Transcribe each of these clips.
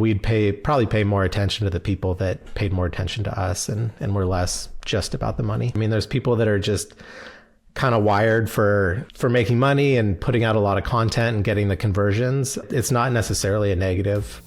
we'd probably pay more attention to the people that paid more attention to us and were less just about the money. I mean, there's people that are just kind of wired for making money and putting out a lot of content and getting the conversions. It's not necessarily a negative.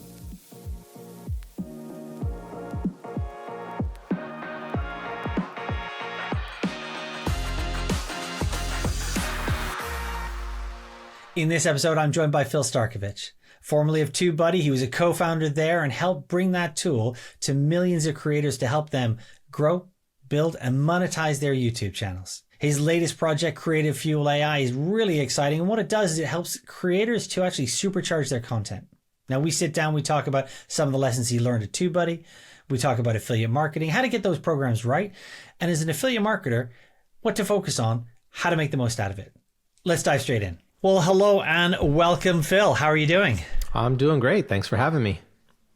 In this episode, I'm joined by Phil Starkovich. Formerly of TubeBuddy, he was a co-founder there and helped bring that tool to millions of creators to help them grow, build, and monetize their YouTube channels. His latest project, Creative Fuel AI, is really exciting. And what it does is it helps creators to actually supercharge their content. Now, we sit down, we talk about some of the lessons he learned at TubeBuddy. We talk about affiliate marketing, how to get those programs right. And as an affiliate marketer, what to focus on, how to make the most out of it. Let's dive straight in. Well, hello and welcome, Phil. How are you doing? I'm doing great. Thanks for having me.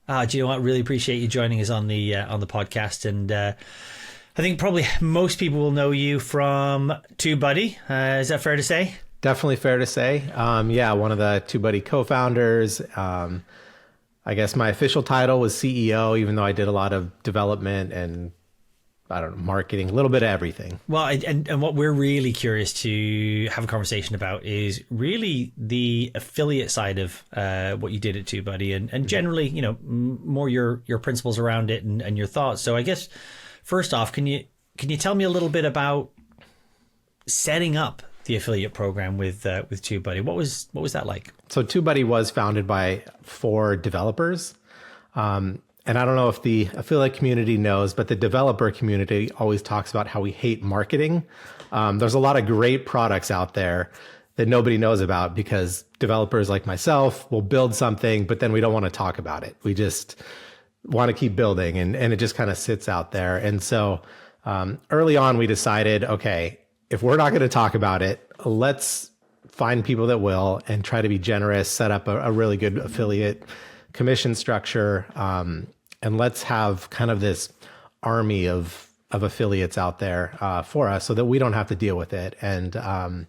Do you know what? Really appreciate you joining us on the podcast. And I think probably most people will know you from TubeBuddy. Is that fair to say? Definitely fair to say. Yeah, one of the TubeBuddy co-founders. I guess my official title was CEO, even though I did a lot of development and marketing, a little bit of everything. Well, and what we're really curious to have a conversation about is really the affiliate side of what you did at TubeBuddy and generally, more your principles around it and your thoughts. So I guess first off, can you tell me a little bit about setting up the affiliate program with TubeBuddy? What was that like? So TubeBuddy was founded by 4 developers. And I don't know if the affiliate community knows, but the developer community always talks about how we hate marketing. There's a lot of great products out there that nobody knows about because developers like myself will build something, but then we don't want to talk about it. We just want to keep building and it just kind of sits out there. And so early on, we decided, okay, if we're not going to talk about it, let's find people that will and try to be generous, set up a really good affiliate commission structure, and let's have kind of this army of affiliates out there for us so that we don't have to deal with it. And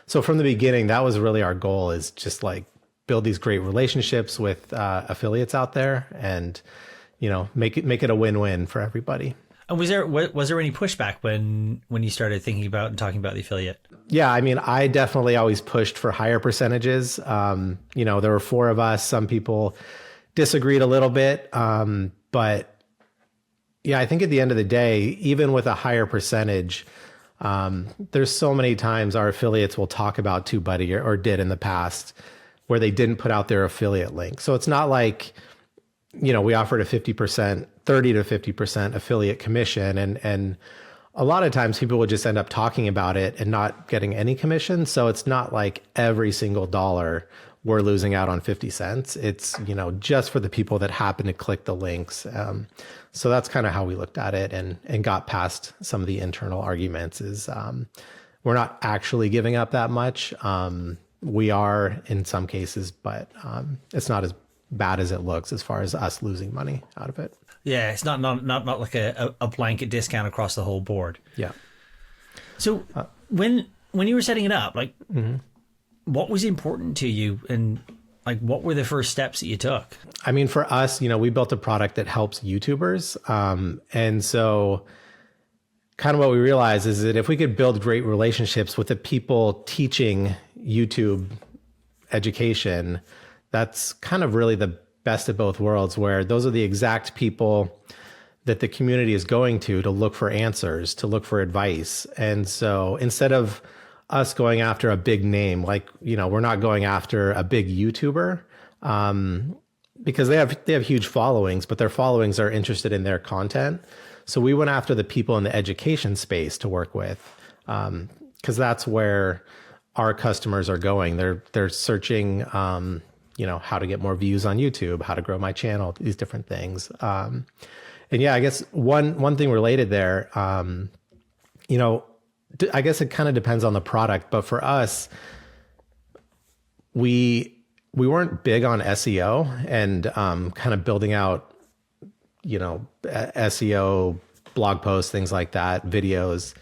so from the beginning, that was really our goal, is just like build these great relationships with affiliates out there and, make it a win-win for everybody. And was there any pushback when you started thinking about and talking about the affiliate? Yeah, I mean, I definitely always pushed for higher percentages. There were 4 of us. Some people disagreed a little bit. But yeah, I think at the end of the day, even with a higher percentage, there's so many times our affiliates will talk about TubeBuddy or did in the past where they didn't put out their affiliate link. So it's not like, we offered a 50%, 30 to 50% affiliate commission. And a lot of times people would just end up talking about it and not getting any commission. So it's not like every single dollar we're losing out on 50 cents. It's, just for the people that happen to click the links. So that's kind of how we looked at it and got past some of the internal arguments is we're not actually giving up that much. We are in some cases, but it's not as bad as it looks as far as us losing money out of it. Yeah, it's not like a blanket discount across the whole board. Yeah. So when you were setting it up, like, what was important to you and like what were the first steps that you took? I mean, for us, we built a product that helps YouTubers. And so kind of what we realized is that if we could build great relationships with the people teaching YouTube education, that's kind of really the best of both worlds, where those are the exact people that the community is going to look for answers, to look for advice. And so instead of us going after a big name, like, we're not going after a big YouTuber because they have huge followings, but their followings are interested in their content. So we went after the people in the education space to work with because that's where our customers are going. They're searching, how to get more views on YouTube, how to grow my channel, these different things. And yeah, I guess one thing related there, I guess it kind of depends on the product, but for us, we weren't big on SEO and kind of building out, SEO, blog posts, things like that, videos.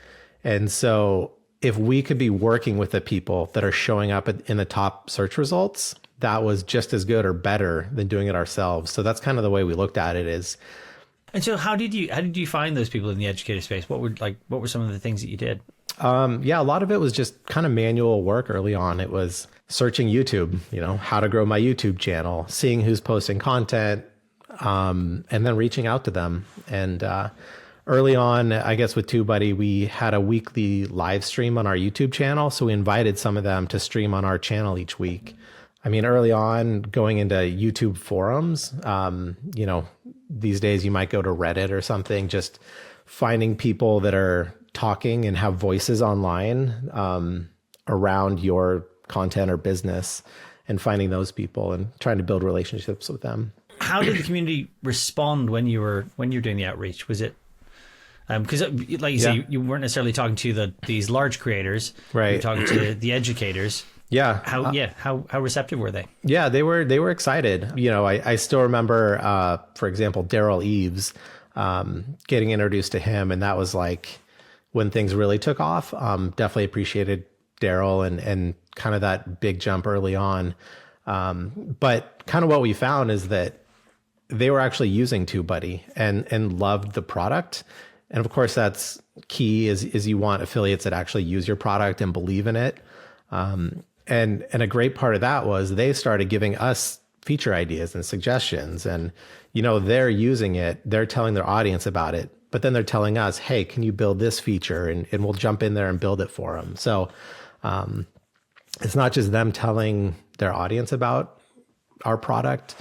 And so if we could be working with the people that are showing up in the top search results, that was just as good or better than doing it ourselves. So that's kind of the way we looked at it is. And so how did you find those people in the educator space? What were some of the things that you did? Yeah, a lot of it was just kind of manual work early on. It was searching YouTube, how to grow my YouTube channel, seeing who's posting content, and then reaching out to them. And early on, I guess with TubeBuddy, we had a weekly live stream on our YouTube channel. So we invited some of them to stream on our channel each week. I mean, early on, going into YouTube forums, these days you might go to Reddit or something, just finding people that are talking and have voices online around your content or business, and finding those people and trying to build relationships with them. How did the community respond when you were doing the outreach? Was it because, like you say, you weren't necessarily talking to these large creators, right? You were talking to the educators. Yeah. How receptive were they? Yeah, they were excited. I still remember, for example, Daryl Eves, getting introduced to him, and that was like when things really took off. Definitely appreciated Daryl and kind of that big jump early on. But kind of what we found is that they were actually using TubeBuddy and loved the product. And of course, that's key is you want affiliates that actually use your product and believe in it. And a great part of that was they started giving us feature ideas and suggestions, and, they're using it, they're telling their audience about it, but then they're telling us, hey, can you build this feature? And we'll jump in there and build it for them. So, it's not just them telling their audience about our product.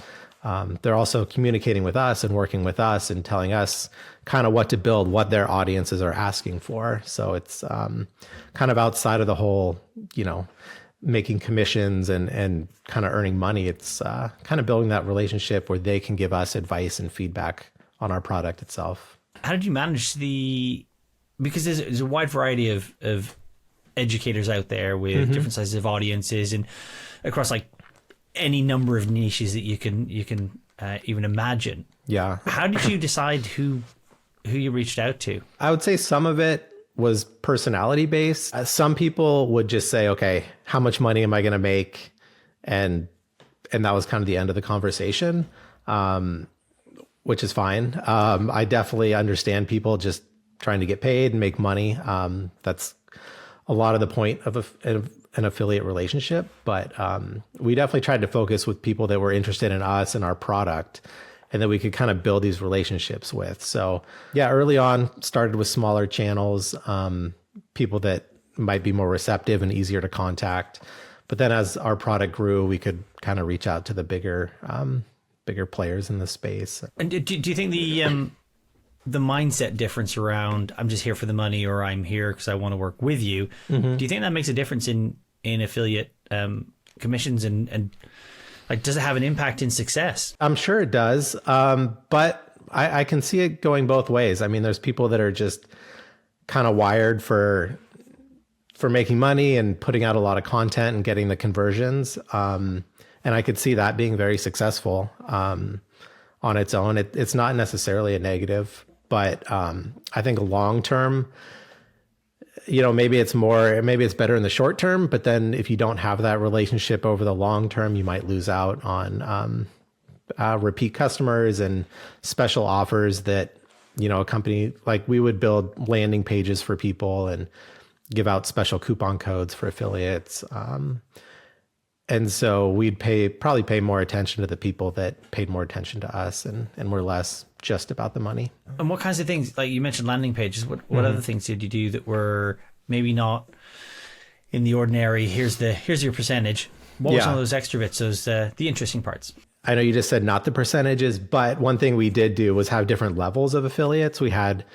They're also communicating with us and working with us and telling us kind of what to build, what their audiences are asking for. So it's kind of outside of the whole, making commissions and kind of earning money. It's kind of building that relationship where they can give us advice and feedback on our product itself. How did you manage because there's a wide variety of educators out there with different sizes of audiences and across like any number of niches that you can even imagine. Yeah. How did you decide who you reached out to? I would say some of it was personality based. Some people would just say, okay, how much money am I going to make? And that was kind of the end of the conversation, which is fine. I definitely understand people just trying to get paid and make money. That's a lot of the point of an affiliate relationship. But we definitely tried to focus with people that were interested in us and our product, and that we could kind of build these relationships with. So yeah, early on started with smaller channels, people that might be more receptive and easier to contact. But then as our product grew, we could kind of reach out to the bigger players in the space. And do you think the mindset difference around I'm just here for the money or I'm here because I want to work with you, do you think that makes a difference in affiliate commissions and like, does it have an impact in success? I'm sure it does. But I can see it going both ways. I mean, there's people that are just kind of wired for making money and putting out a lot of content and getting the conversions. And I could see that being very successful on its own. It's not necessarily a negative, but I think long term, maybe it's better in the short term, but then if you don't have that relationship over the long term, you might lose out on repeat customers and special offers that, a company like we would build landing pages for people and give out special coupon codes for affiliates. And so we'd probably pay more attention to the people that paid more attention to us and were less just about the money. And what kinds of things, like you mentioned landing pages, what other things did you do that were maybe not in the ordinary, here's your percentage? What were some of those extra bits, the interesting parts? I know you just said not the percentages, but one thing we did do was have different levels of affiliates. We had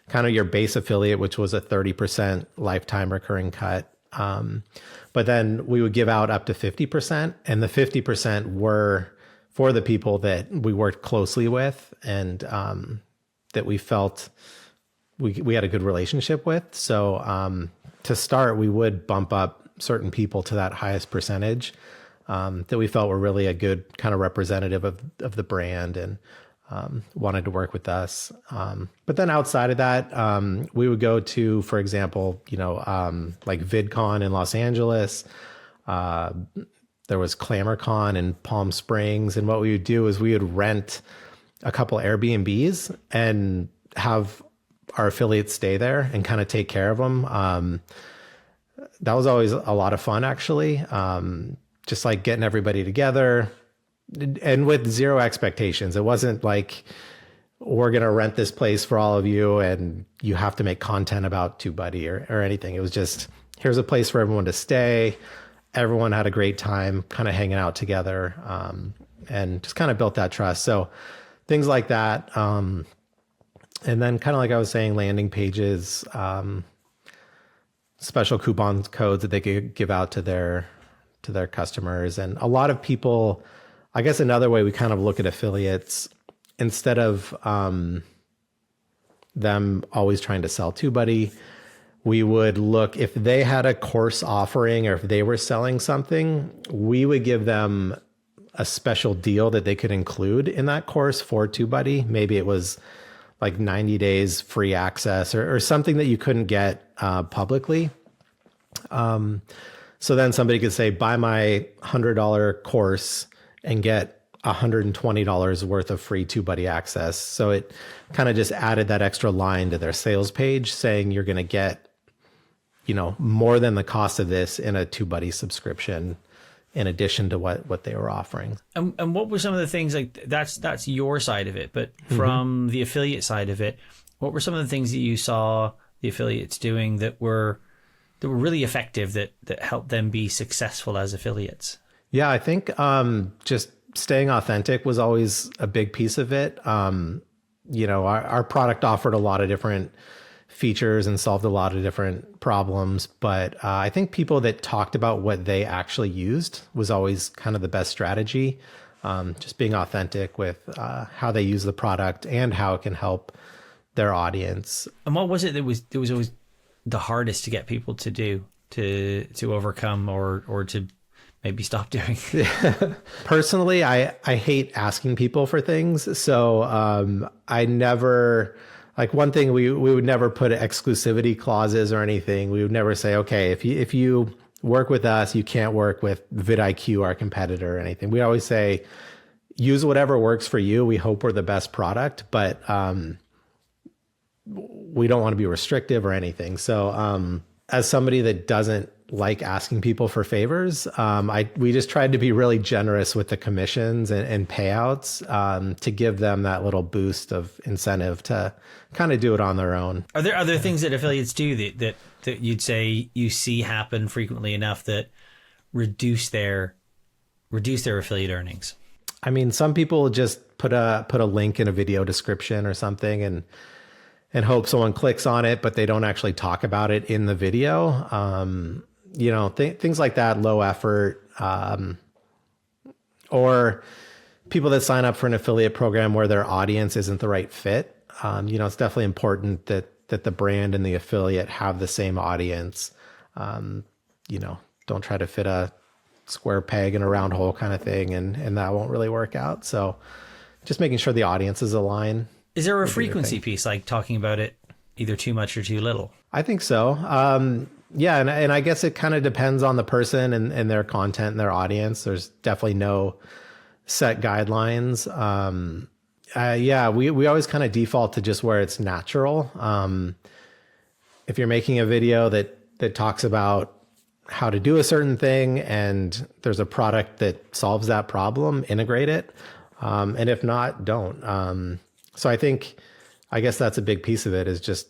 kind of your base affiliate, which was a 30% lifetime recurring cut. But then we would give out up to 50%, and the 50% were for the people that we worked closely with and that we felt we had a good relationship with. So to start, we would bump up certain people to that highest percentage that we felt were really a good kind of representative of the brand and wanted to work with us. But then outside of that, we would go to, for example, like VidCon in Los Angeles, there was ClamorCon in Palm Springs. And what we would do is we would rent a couple Airbnbs and have our affiliates stay there and kind of take care of them. That was always a lot of fun, actually. Just like getting everybody together and with zero expectations. It wasn't like, we're going to rent this place for all of you and you have to make content about TubeBuddy or anything. It was just, here's a place for everyone to stay. Everyone had a great time kind of hanging out together, and just kind of built that trust. So things like that. And then kind of like I was saying, landing pages, special coupon codes that they could give out to their customers. And a lot of people, I guess another way we kind of look at affiliates, instead of them always trying to sell TubeBuddy, we would look, if they had a course offering or if they were selling something, we would give them a special deal that they could include in that course for TubeBuddy. Maybe it was like 90 days free access or something that you couldn't get publicly. So then somebody could say, buy my $100 course and get $120 worth of free TubeBuddy access. So it kind of just added that extra line to their sales page saying you're going to get, more than the cost of this in a TubeBuddy subscription in addition to what they were offering. And what were some of the things, like that's your side of it, but from the affiliate side of it, what were some of the things that you saw the affiliates doing that were really effective that helped them be successful as affiliates? Yeah, I think just staying authentic was always a big piece of it. Our product offered a lot of different features and solved a lot of different problems. But I think people that talked about what they actually used was always kind of the best strategy. Just being authentic with how they use the product and how it can help their audience. And what was it that was always the hardest to get people to do, to overcome or to maybe stop doing? Personally, I hate asking people for things. So I never, like one thing, we would never put exclusivity clauses or anything. We would never say, okay, if you work with us, you can't work with vidIQ, our competitor, or anything. We always say, use whatever works for you. We hope we're the best product, but we don't want to be restrictive or anything. So as somebody that doesn't like asking people for favors, we just tried to be really generous with the commissions and payouts to give them that little boost of incentive to kind of do it on their own. Are there things that affiliates do that you'd say you see happen frequently enough that reduce their affiliate earnings? I mean, some people just put a link in a video description or something and hope someone clicks on it, but they don't actually talk about it in the video. Things like that, low effort, or people that sign up for an affiliate program where their audience isn't the right fit. It's definitely important that the brand and the affiliate have the same audience. Don't try to fit a square peg in a round hole kind of thing, and that won't really work out. So just making sure the audiences align. Is there a frequency piece, like talking about it either too much or too little? I think so. Yeah, and I guess it kind of depends on the person and their content and their audience. There's definitely no set guidelines. We always kind of default to just where it's natural. If you're making a video that talks about how to do a certain thing and there's a product that solves that problem, integrate it. And if not, don't. So I guess that's a big piece of it, is just,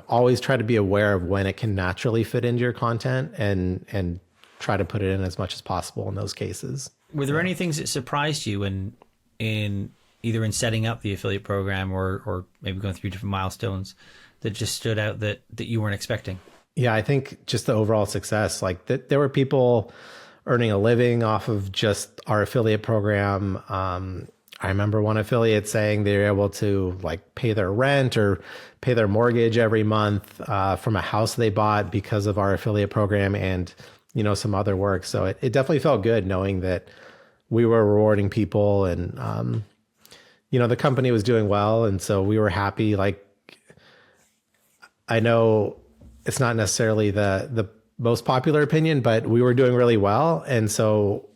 always try to be aware of when it can naturally fit into your content and try to put it in as much as possible in those cases. Were there any things that surprised you in either in setting up the affiliate program or maybe going through different milestones that just stood out that you weren't expecting? Yeah, I think just the overall success, like there were people earning a living off of just our affiliate program. I remember one affiliate saying they were able to like pay their rent or pay their mortgage every month from a house they bought because of our affiliate program and, some other work. So it definitely felt good knowing that we were rewarding people and, the company was doing well. And so we were happy. Like, I know it's not necessarily the most popular opinion, but we were doing really well. And so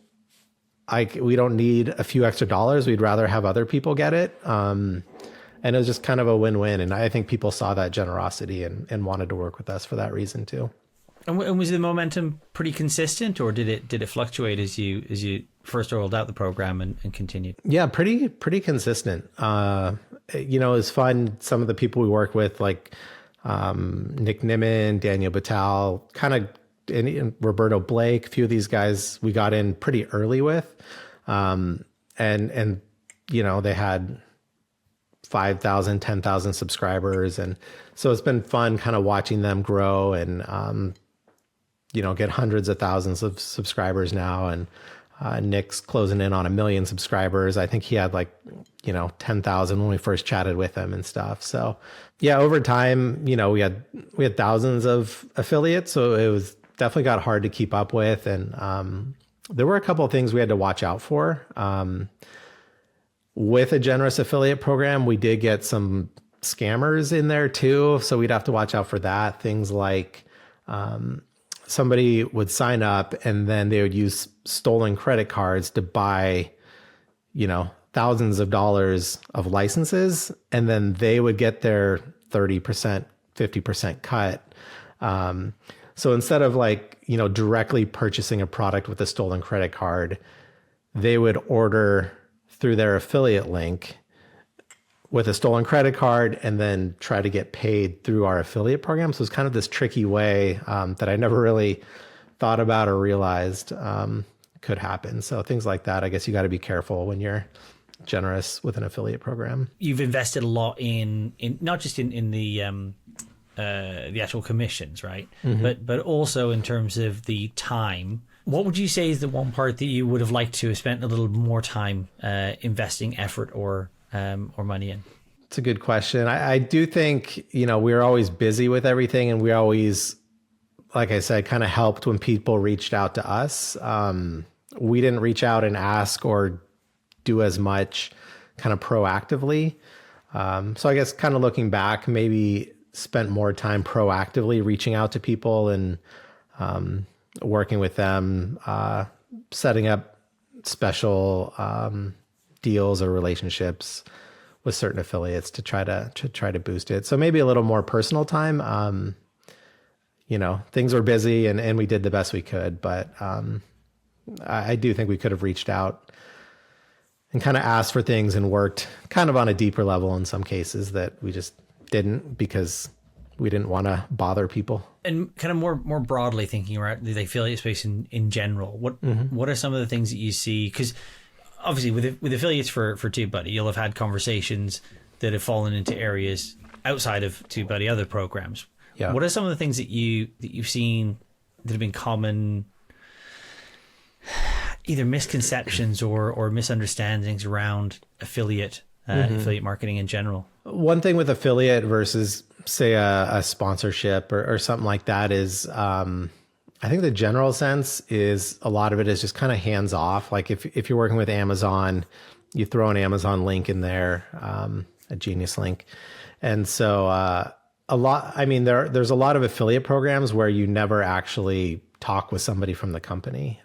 we don't need a few extra dollars. We'd rather have other people get it. And it was just kind of a win-win. And I think people saw that generosity and wanted to work with us for that reason too. And was the momentum pretty consistent, or did it fluctuate as you first rolled out the program and continued? Yeah, pretty consistent. It was fun. Some of the people we work with, like Nick Nimmin, Daniel Batal, and Roberto Blake, a few of these guys we got in pretty early with, and they had 5,000, 10,000 subscribers, and so it's been fun kind of watching them grow and get hundreds of thousands of subscribers now. And Nick's closing in on 1 million subscribers. I think he had 10,000 when we first chatted with him and stuff. So yeah, over time, we had thousands of affiliates, so it was definitely got hard to keep up with. And there were a couple of things we had to watch out for. With a generous affiliate program, we did get some scammers in there too. So we'd have to watch out for that. Things like somebody would sign up and then they would use stolen credit cards to buy, thousands of dollars of licenses. And then they would get their 30%, 50% cut. So instead of directly purchasing a product with a stolen credit card, they would order through their affiliate link with a stolen credit card and then try to get paid through our affiliate program. So it's kind of this tricky way that I never really thought about or realized could happen. So things like that, I guess you got to be careful when you're generous with an affiliate program. You've invested a lot in not just in the actual commissions, right? Mm-hmm. But also in terms of the time. What would you say is the one part that you would have liked to have spent a little more time investing effort or money in? It's a good question. I do think, we were always busy with everything, and we always, like I said, kind of helped when people reached out to us. We didn't reach out and ask or do as much kind of proactively. So I guess kind of looking back, maybe spent more time proactively reaching out to people and working with them, setting up special deals or relationships with certain affiliates to try to boost it. So maybe a little more personal time. Things were busy and we did the best we could, but I do think we could have reached out and kind of asked for things and worked kind of on a deeper level in some cases that we just didn't, because we didn't want to bother people. And kind of more broadly thinking about the affiliate space in general, what are some of the things that you see? Because obviously with affiliates for TubeBuddy, you'll have had conversations that have fallen into areas outside of TubeBuddy, other programs. Yeah. What are some of the things that you've seen that have been common, either misconceptions or misunderstandings around affiliate marketing in general? One thing with affiliate versus, say, a sponsorship or something like that is, I think the general sense is a lot of it is just kind of hands off. Like if you're working with Amazon, you throw an Amazon link in there, a Geniuslink. And so there's a lot of affiliate programs where you never actually talk with somebody from the company.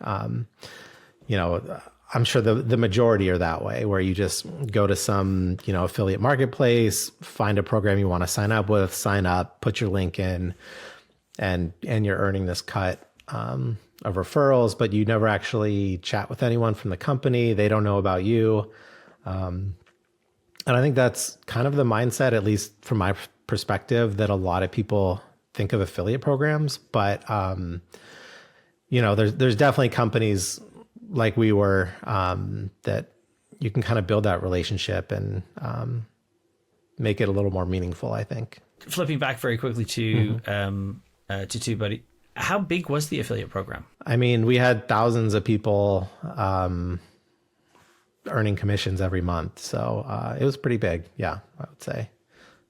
I'm sure the majority are that way, where you just go to some, affiliate marketplace, find a program you want to sign up with, sign up, put your link in, and you're earning this cut of referrals, but you never actually chat with anyone from the company. They don't know about you. And I think that's kind of the mindset, at least from my perspective, that a lot of people think of affiliate programs. But, there's definitely companies like we were, that you can kind of build that relationship and make it a little more meaningful, I think. Flipping back very quickly to TubeBuddy, how big was the affiliate program? I mean, we had thousands of people earning commissions every month. So it was pretty big, yeah, I would say,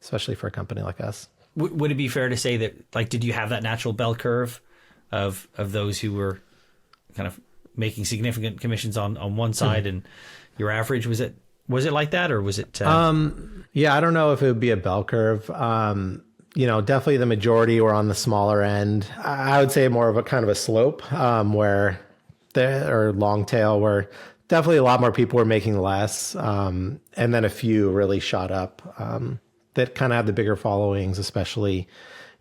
especially for a company like us. Would it be fair to say that, did you have that natural bell curve of those who were kind of making significant commissions on one side and your average, was it like that, or was it? Yeah, I don't know if it would be a bell curve. definitely the majority were on the smaller end. I would say more of a kind of a slope, where or long tail, where definitely a lot more people were making less. And then a few really shot up, that kind of have the bigger followings, especially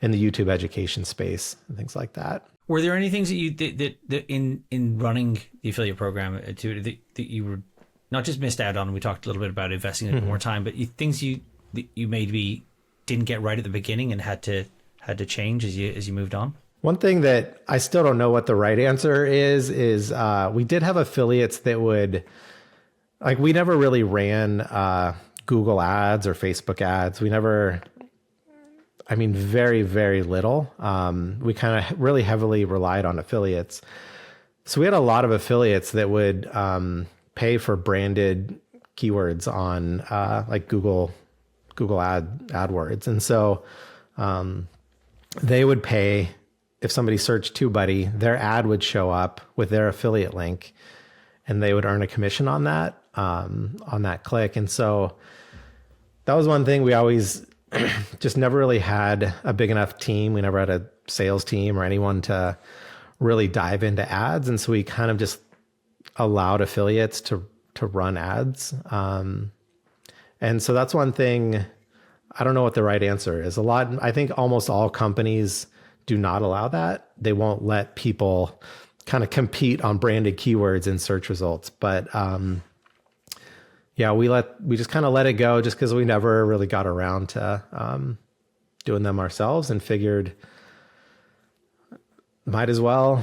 in the YouTube education space and things like that. Were there any things that you that in running the affiliate program that you were not just missed out on? We talked a little bit about investing in more time, but things you maybe didn't get right at the beginning and had to change as you moved on? One thing that I still don't know what the right answer is we did have affiliates that would, like, we never really ran Google ads or Facebook ads. We never, very, very little. We kind of really heavily relied on affiliates. So we had a lot of affiliates that would pay for branded keywords on like Google AdWords. And so they would pay, if somebody searched TubeBuddy, their ad would show up with their affiliate link, and they would earn a commission on that click. And so that was one thing we always just never really had a big enough team. We never had a sales team or anyone to really dive into ads. And so we kind of just allowed affiliates to run ads. And so that's one thing. I don't know what the right answer is. I think almost all companies do not allow that. They won't let people kind of compete on branded keywords in search results. But we just kind of let it go, just because we never really got around to doing them ourselves, and figured might as well.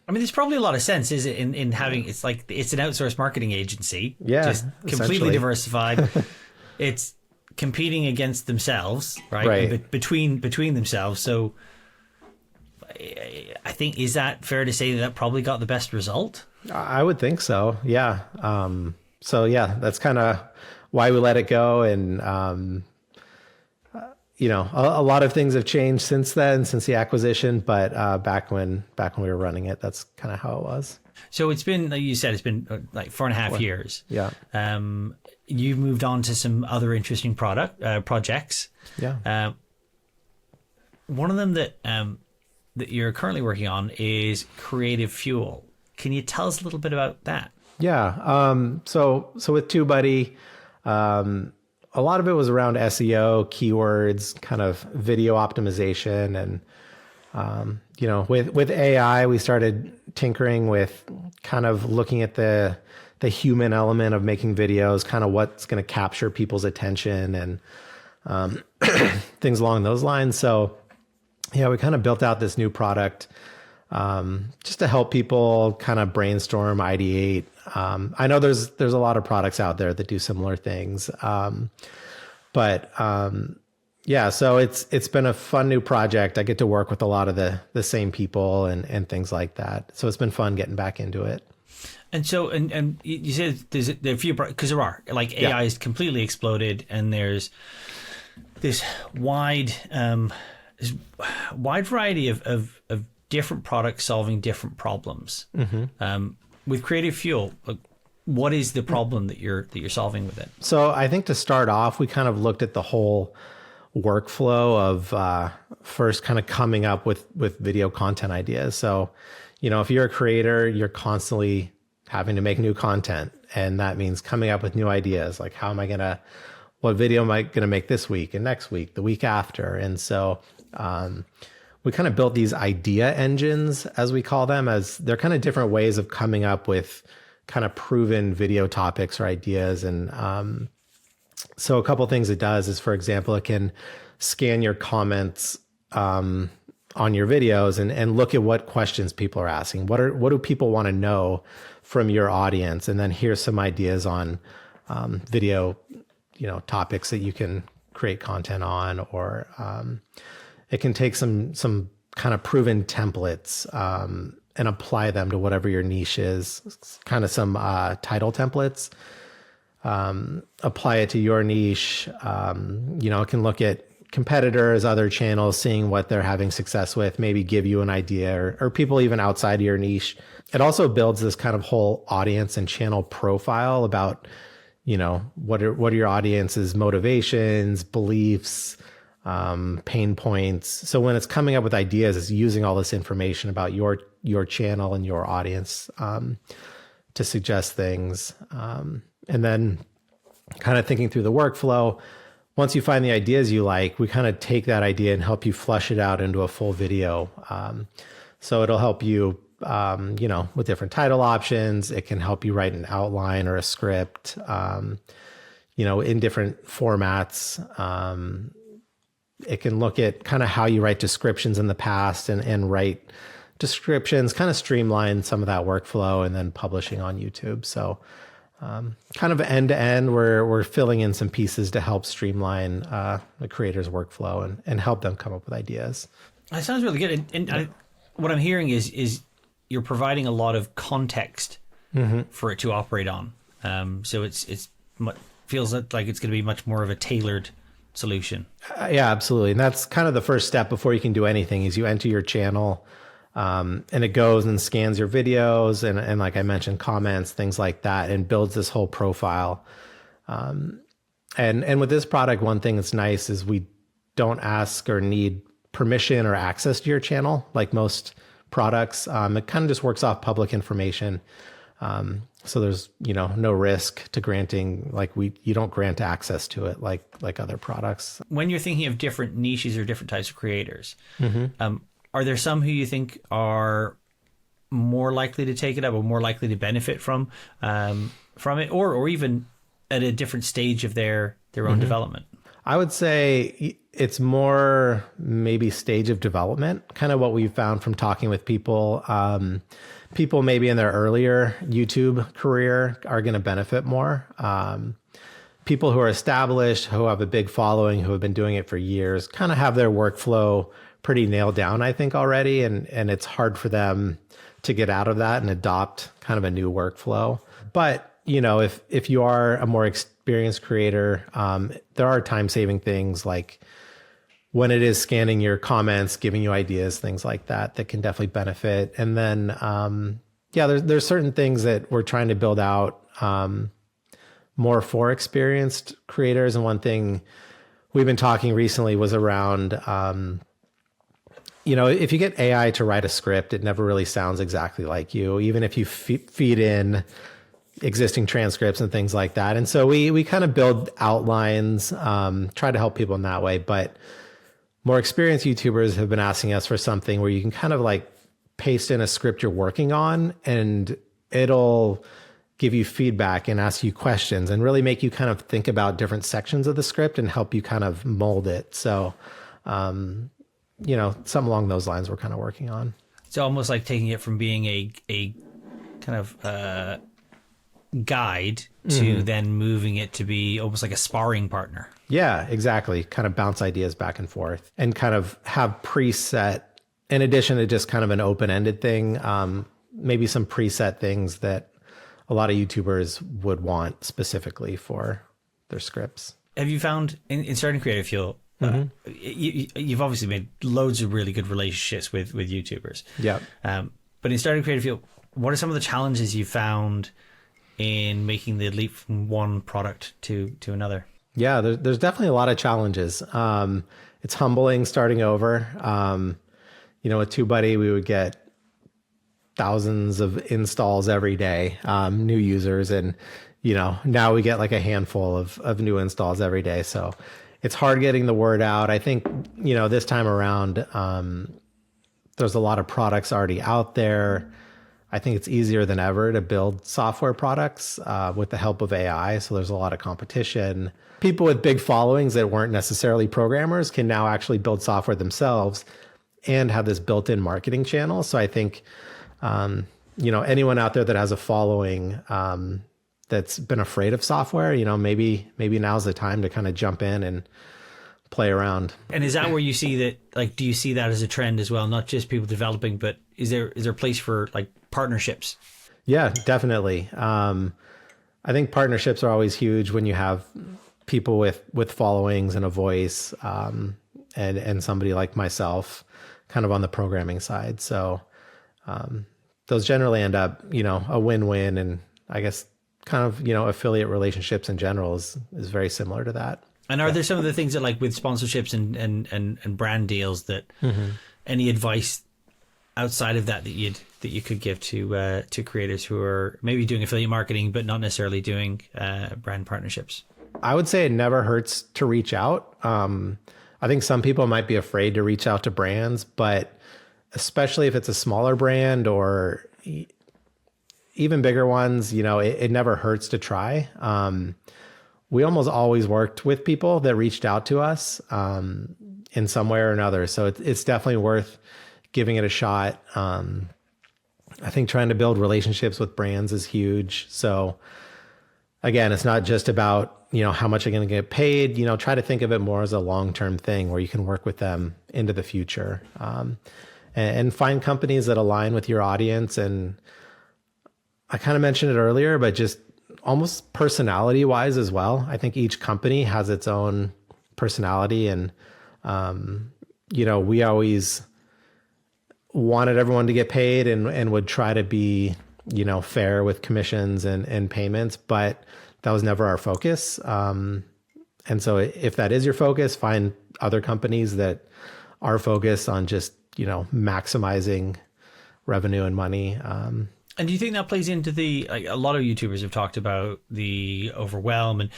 There's probably a lot of sense, is it, in having, it's like, it's an outsourced marketing agency. Yeah, just completely diversified. It's competing against themselves, right? Between themselves. So I think, is that fair to say that probably got the best result? I would think so. Yeah. So yeah, that's kind of why we let it go. And, a lot of things have changed since then, since the acquisition, but back when we were running it, that's kind of how it was. So it's been, like you said, it's been like 4.5 years. Yeah. You've moved on to some other interesting projects. Yeah. One of them that you're currently working on is Creative Fuel. Can you tell us a little bit about that? Yeah. So with TubeBuddy, a lot of it was around SEO, keywords, kind of video optimization. And, with AI, we started tinkering with kind of looking at the human element of making videos, kind of what's going to capture people's attention, and things along those lines. So yeah, we kind of built out this new product just to help people kind of brainstorm, ideate. I know there's a lot of products out there that do similar things. Yeah, so it's been a fun new project. I get to work with a lot of the same people and things like that. So it's been fun getting back into it. And so, and you said there are a few, because there are, like, AI is completely exploded, and there's this wide variety of different products solving different problems. Mm-hmm. With Creative Fuel, like, what is the problem that you're solving with it? So I think to start off, we kind of looked at the whole workflow of first kind of coming up with video content ideas. So, if you're a creator, you're constantly having to make new content, and that means coming up with new ideas. Like, what video am I going to make this week and next week, the week after? And so, we kind of built these idea engines, as we call them, as they're kind of different ways of coming up with kind of proven video topics or ideas. And so a couple of things it does is, for example, it can scan your comments on your videos and look at what questions people are asking. What do people want to know from your audience? And then here's some ideas on video, topics that you can create content on, or it can take some kind of proven templates and apply them to whatever your niche is, kind of some title templates, apply it to your niche. It can look at competitors, other channels, seeing what they're having success with, maybe give you an idea, or people even outside of your niche. It also builds this kind of whole audience and channel profile about, what are your audience's motivations, beliefs, pain points. So when it's coming up with ideas, it's using all this information about your channel and your audience to suggest things. And then kind of thinking through the workflow. Once you find the ideas you like, we kind of take that idea and help you flesh it out into a full video. So it'll help you, with different title options. It can help you write an outline or a script, in different formats. It can look at kind of how you write descriptions in the past and write descriptions, kind of streamline some of that workflow, and then publishing on YouTube. So kind of end to end, we're filling in some pieces to help streamline the creator's workflow and help them come up with ideas. That sounds really good. And what I'm hearing is you're providing a lot of context for it to operate on. So it feels like it's going to be much more of a tailored solution. Yeah, absolutely. And that's kind of the first step before you can do anything is you enter your channel. And it goes and scans your videos and like I mentioned, comments, things like that, and builds this whole profile. And with this product, one thing that's nice is we don't ask or need permission or access to your channel like most products. It kind of just works off public information. So there's, no risk to granting, you don't grant access to it like other products. When you're thinking of different niches or different types of creators, are there some who you think are more likely to take it up or more likely to benefit from it, or even at a different stage of their own development? I would say it's more maybe stage of development, kind of what we've found from talking with people. People maybe in their earlier YouTube career are going to benefit more. People who are established, who have a big following, who have been doing it for years, kind of have their workflow pretty nailed down, I think, already. And it's hard for them to get out of that and adopt kind of a new workflow. But, if you are a more experienced creator, there are time-saving things like when it is scanning your comments, giving you ideas, things like that can definitely benefit. And then, there's certain things that we're trying to build out more for experienced creators. And one thing we've been talking recently was around, if you get AI to write a script, it never really sounds exactly like you, even if you feed in existing transcripts and things like that. And so we kind of build outlines, try to help people in that way. But more experienced YouTubers have been asking us for something where you can kind of like paste in a script you're working on, and it'll give you feedback and ask you questions and really make you kind of think about different sections of the script and help you kind of mold it. So, something along those lines we're kind of working on. It's almost like taking it from being a kind of guide to then moving it to be almost like a sparring partner. Yeah, exactly. Kind of bounce ideas back and forth and kind of have preset, in addition to just kind of an open-ended thing, maybe some preset things that a lot of YouTubers would want specifically for their scripts. Have you found in starting Creative Fuel, you've obviously made loads of really good relationships with YouTubers. Yeah. But in starting Creative Fuel, what are some of the challenges you found in making the leap from one product to another? Yeah, there's definitely a lot of challenges. It's humbling starting over. With TubeBuddy, we would get thousands of installs every day, new users. And, now we get like a handful of new installs every day. So it's hard getting the word out. I think, this time around, there's a lot of products already out there. I think it's easier than ever to build software products with the help of AI. So there's a lot of competition. People with big followings that weren't necessarily programmers can now actually build software themselves and have this built-in marketing channel. So I think, anyone out there that has a following that's been afraid of software, maybe now's the time to kind of jump in and play around. And is that where you see that, do you see that as a trend as well? Not just people developing, but is there a place for partnerships? Yeah, definitely. I think partnerships are always huge when you have people with followings and a voice, and somebody like myself kind of on the programming side. So those generally end up, a win-win. And I guess kind of, affiliate relationships in general is very similar to that. And are there some of the things that, like with sponsorships and brand deals, that any advice outside of that you could give to creators who are maybe doing affiliate marketing but not necessarily doing brand partnerships? I would say it never hurts to reach out. I think some people might be afraid to reach out to brands, but especially if it's a smaller brand or even bigger ones, it never hurts to try. We almost always worked with people that reached out to us in some way or another. So it's definitely worth giving it a shot. I think trying to build relationships with brands is huge. So again, it's not just about, how much you're going to get paid. Try to think of it more as a long-term thing where you can work with them into the future, and find companies that align with your audience. And I kind of mentioned it earlier, but just almost personality wise as well. I think each company has its own personality, and, we always wanted everyone to get paid and would try to be, fair with commissions and payments, but that was never our focus. And so if that is your focus, find other companies that are focused on just, maximizing revenue and money. And do you think that plays into a lot of YouTubers have talked about the overwhelm, and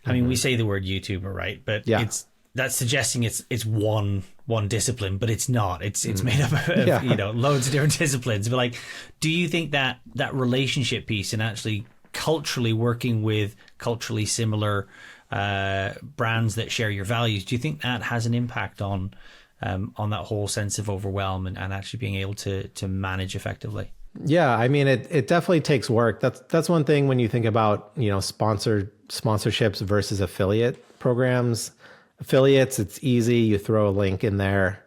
I mean, we say the word YouTuber, right? But that's suggesting it's one discipline, but it's not. It's made up of loads of different disciplines. But do you think that relationship piece and actually culturally working with culturally similar brands that share your values, do you think that has an impact on that whole sense of overwhelm and actually being able to manage effectively? Yeah, I mean, it definitely takes work. That's one thing when you think about, sponsorships versus affiliate programs. Affiliates, it's easy. You throw a link in there,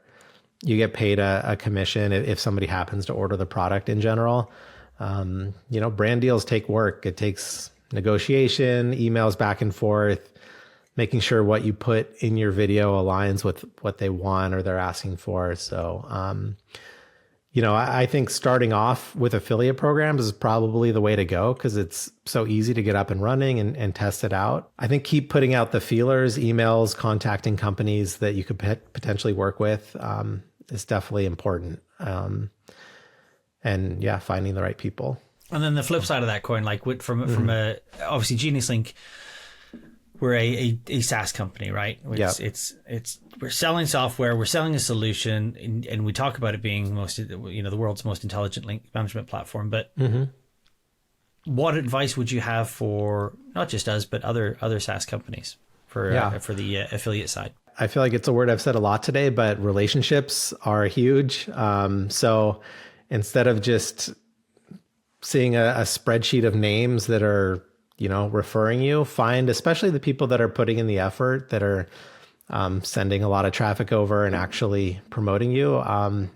you get paid a commission if somebody happens to order the product in general. Brand deals take work. It takes negotiation, emails back and forth, making sure what you put in your video aligns with what they want or they're asking for. So, I think starting off with affiliate programs is probably the way to go because it's so easy to get up and running and test it out. I think keep putting out the feelers, emails, contacting companies that you could potentially work with is definitely important. And finding the right people. And then the flip side of that coin, from obviously Geniuslink, we're a SaaS company, right? It's we're selling software, we're selling a solution, and we talk about it being the world's most intelligent link management platform. But what advice would you have for not just us, but other SaaS companies for the affiliate side? I feel like it's a word I've said a lot today, but relationships are huge. So instead of just seeing a spreadsheet of names that are, referring you, find especially the people that are putting in the effort, that are sending a lot of traffic over and actually promoting you.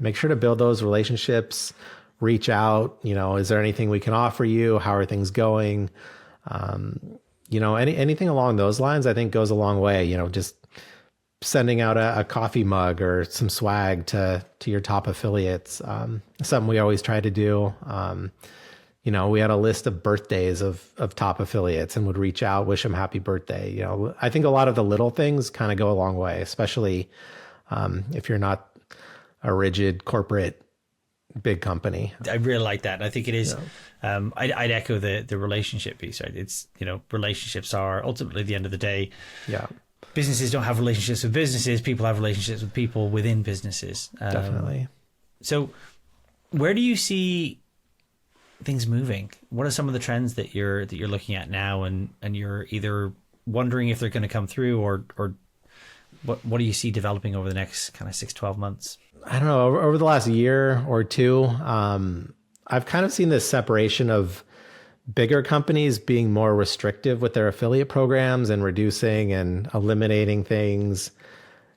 Make sure to build those relationships, reach out, is there anything we can offer you? How are things going? Anything along those lines, I think goes a long way, just sending out a coffee mug or some swag to your top affiliates. Something we always try to do. We had a list of birthdays of top affiliates and would reach out, wish them happy birthday. I think a lot of the little things kind of go a long way, especially if you're not a rigid corporate big company. I really like that. I think it is. I'd echo the relationship piece, right? It's, relationships are ultimately at the end of the day. Yeah. Businesses don't have relationships with businesses. People have relationships with people within businesses. Definitely. So where do you see things moving? What are some of the trends that you're looking at now and you're either wondering if they're going to come through or what do you see developing over the next kind of 6-12 months? I don't know. Over the last year or two, I've kind of seen this separation of bigger companies being more restrictive with their affiliate programs and reducing and eliminating things,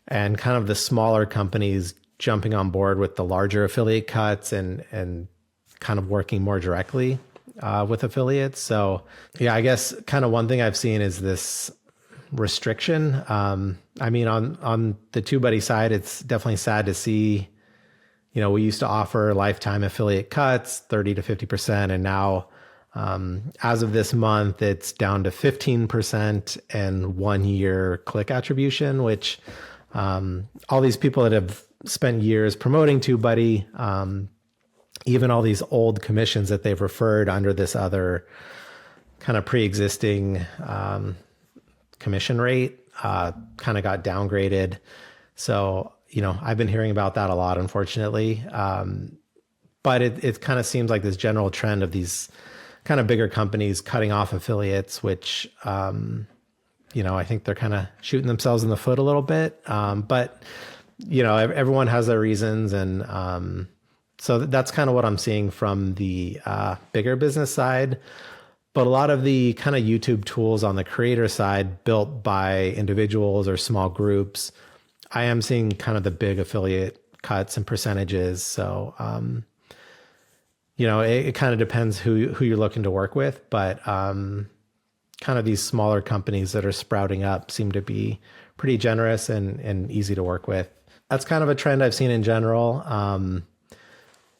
and kind of the smaller companies jumping on board with the larger affiliate cuts and kind of working more directly with affiliates. So I guess kind of one thing I've seen is this restriction. I mean, on the TubeBuddy side, it's definitely sad to see, we used to offer lifetime affiliate cuts, 30 to 50%. And now As of this month, it's down to 15% and 1 year click attribution, which all these people that have spent years promoting TubeBuddy, even all these old commissions that they've referred under this other kind of pre-existing commission rate kind of got downgraded. So, I've been hearing about that a lot, unfortunately. But it kind of seems like this general trend of these kind of bigger companies cutting off affiliates, which, I think they're kind of shooting themselves in the foot a little bit. But, everyone has their reasons. And so that's kind of what I'm seeing from the bigger business side. But a lot of the kind of YouTube tools on the creator side built by individuals or small groups, I am seeing kind of the big affiliate cuts and percentages. So, it kind of depends who you're looking to work with, but kind of these smaller companies that are sprouting up seem to be pretty generous and easy to work with. That's kind of a trend I've seen in general.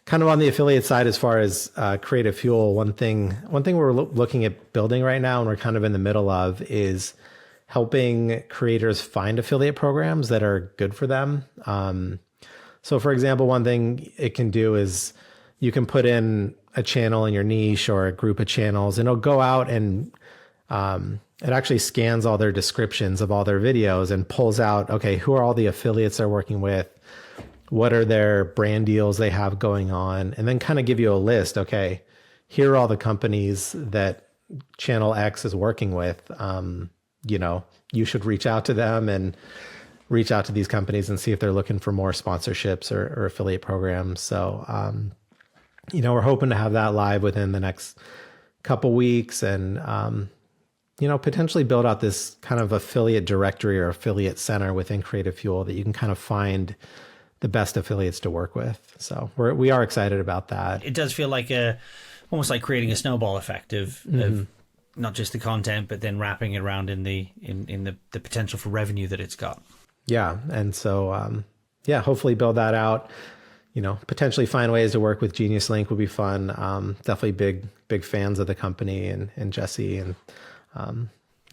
Kind of on the affiliate side, as far as Creative Fuel, one thing we're looking at building right now, and we're kind of in the middle of, is helping creators find affiliate programs that are good for them. So for example, one thing it can do is you can put in a channel in your niche or a group of channels, and it'll go out and it actually scans all their descriptions of all their videos and pulls out, okay, who are all the affiliates they're working with? What are their brand deals they have going on? And then kind of give you a list. Okay, here are all the companies that channel X is working with. You should reach out to them and reach out to these companies and see if they're looking for more sponsorships or affiliate programs. So, we're hoping to have that live within the next couple weeks and, potentially build out this kind of affiliate directory or affiliate center within Creative Fuel that you can kind of find the best affiliates to work with. So we are excited about that. It does feel like almost like creating a snowball effect of not just the content, but then wrapping it around in the potential for revenue that it's got. Yeah. And so, hopefully build that out, potentially find ways to work with Geniuslink would be fun. Definitely big fans of the company and Jesse and,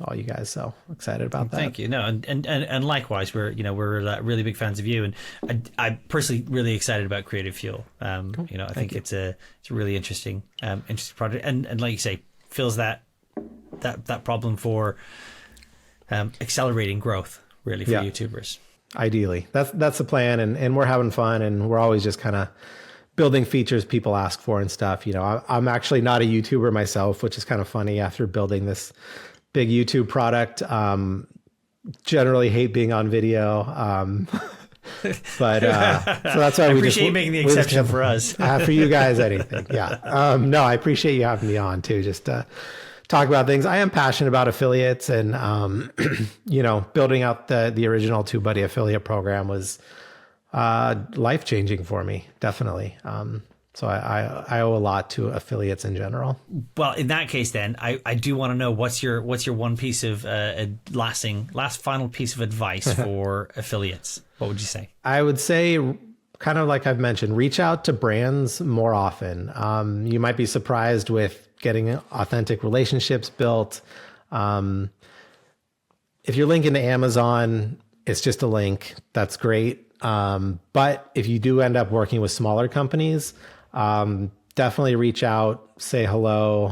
all you guys. So excited about that. Thank you. No, and likewise, we're really big fans of you, and I'm personally really excited about Creative Fuel. Cool. I think it's a really interesting project, and like you say, fills that problem for accelerating growth really for YouTubers. Ideally, that's the plan, and we're having fun, and we're always just kind of building features people ask for and stuff. I'm actually not a YouTuber myself, which is kind of funny after building this big YouTube product. Generally hate being on video. But so that's why I appreciate you making the exception for us. For you guys, anything. Yeah. No, I appreciate you having me on too, just to talk about things. I am passionate about affiliates, and building out the original TubeBuddy affiliate program was life-changing for me, definitely. So I owe a lot to affiliates in general. Well, in that case, then I do want to know what's your one piece of last final piece of advice for affiliates. What would you say? I would say, kind of like I've mentioned, reach out to brands more often. You might be surprised with getting authentic relationships built. If you're linking to Amazon, it's just a link. That's great. But if you do end up working with smaller companies, definitely reach out, say hello.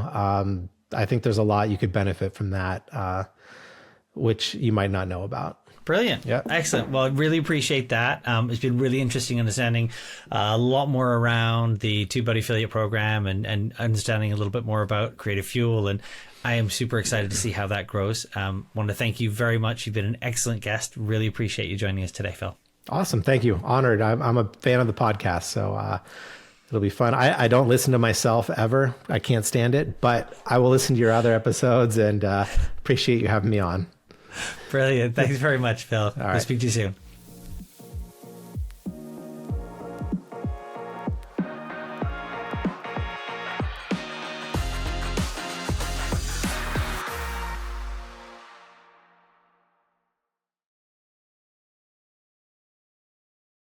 I think there's a lot you could benefit from that, which you might not know about. Brilliant. Yeah. Excellent. Well, I really appreciate that. It's been really interesting understanding a lot more around the TubeBuddy affiliate program and understanding a little bit more about Creative Fuel. And I am super excited to see how that grows. Want to thank you very much. You've been an excellent guest. Really appreciate you joining us today, Phil. Awesome. Thank you. Honored. I'm a fan of the podcast, so it'll be fun. I don't listen to myself ever. I can't stand it, but I will listen to your other episodes, and appreciate you having me on. Brilliant. Thanks very much, Phil. All right. We'll speak to you soon.